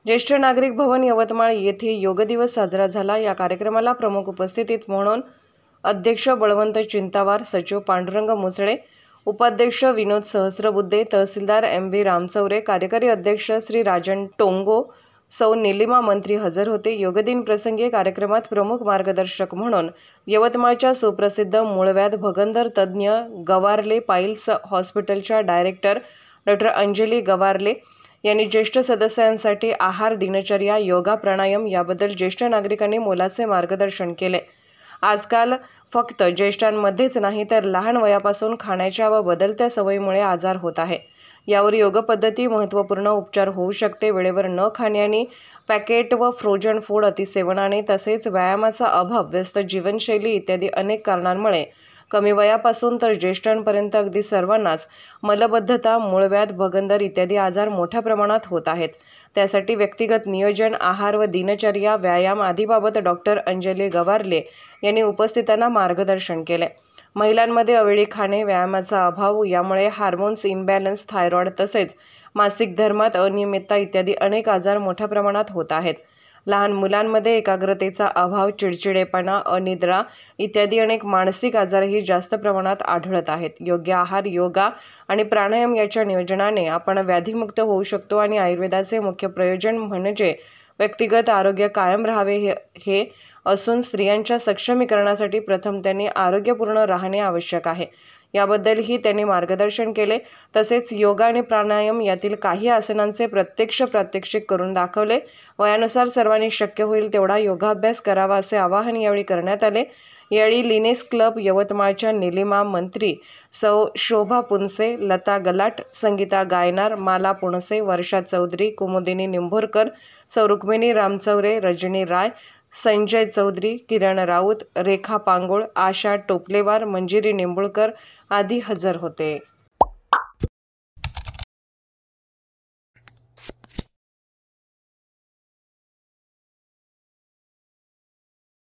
ज्येष्ठ नागरिक भवन यवतमाळ येथे योग दिवस साजरा झाला। या कार्यक्रमाला प्रमुख उपस्थितीत म्हणून अध्यक्ष बळवंत चिंतावार, सचिव पांडुरंग मुसळे, उपाध्यक्ष विनोद सहस्रबुद्धे, तहसीलदार MV रामचौरे, कार्यकारी अध्यक्ष श्री राजन टोंगो, सौ नीलिमा मंत्री हजर होते। योगदिन प्रसंगी कार्यक्रमात प्रमुख मार्गदर्शक म्हणून यवतमाळच्या सुप्रसिद्ध मूळव्याध भगंदर तज्ज्ञ गवारले पाईल्स हॉस्पिटलच्या डायरेक्टर डॉ. अंजली गवारले यांनी ज्येष्ठ सदस्यांसाठी आहार, दिनचर्या, योगा, प्राणायाम याबद्दल ज्येष्ठ नागरिकांनी मोलाचे मार्गदर्शन केले। आजकाल फक्त ज्येष्ठांमध्येच नाही तर लहान वयापासून खाण्याच्या व बदलत्या सवयीमुळे आजार होत आहे। यावर योग पद्धती महत्त्वपूर्ण उपचार होऊ शकते। वेळेवर न खाण्याने, पॅकेट व फ्रोजन फूड अतिसेवनाने, तसेच व्यायामाचा अभाव, व्यस्त जीवनशैली इत्यादी अनेक कारणांमुळे कमी वयापासून तर ज्येष्ठांपर्यंत अगदी सर्वांनाच मलबद्धता, मूळव्याध, भगंदर इत्यादी आजार मोठ्या प्रमाणात होत आहेत। त्यासाठी व्यक्तिगत नियोजन, आहार व दिनचर्या, व्यायाम आदीबाबत डॉ. अंजली गवारले यांनी उपस्थितांना मार्गदर्शन केले। महिलांमध्ये अवेळी खाणे, व्यायामाचा अभाव यामुळे हार्मोन्स इम्बॅलन्स, थायरॉइड तसेच मासिक धर्मात अनियमितता इत्यादी अनेक आजार मोठ्या प्रमाणात होत आहेत। लहान मुलांमध्ये एकाग्रतेचा अभाव, चिडचिडेपणा, अनिद्रा इत्यादी अनेक मानसिक आजारही जास्त प्रमाणात आढळत आहेत। योग्य आहार, योगा आणि प्राणायाम याच्या नियोजनाने आपण व्याधीमुक्त होऊ शकतो आणि आयुर्वेदाचे मुख्य प्रयोजन म्हणजे व्यक्तिगत आरोग्य कायम राहावे हे असून स्त्रियांच्या सक्षमीकरणासाठी प्रथम त्यांनी आरोग्यपूर्ण राहणे आवश्यक आहे। याबद्दलही त्यांनी मार्गदर्शन केले। तसेच योगा आणि प्राणायाम यातील काही आसनांचे प्रत्यक्ष प्रात्यक्षिक करून दाखवले। वयानुसार सर्वांनी शक्य होईल तेवढा योगाभ्यास करावा असे आवाहन यावेळी करण्यात आले। यावेळी लिनेस क्लब यवतमाळच्या नीलिमा मंत्री, सौ शोभा पुनसे, लता गलाट, संगीता गायनार, माला पुणसे, वर्षा चौधरी, कुमुदिनी निंभोरकर, सौ रुक्मिणी रामचौरे, रजनी राय, संजय चौधरी, किरण राऊत, रेखा पांगोळ, आशा टोपलेवार, मंजिरी निंबुळकर आदी हजर होते।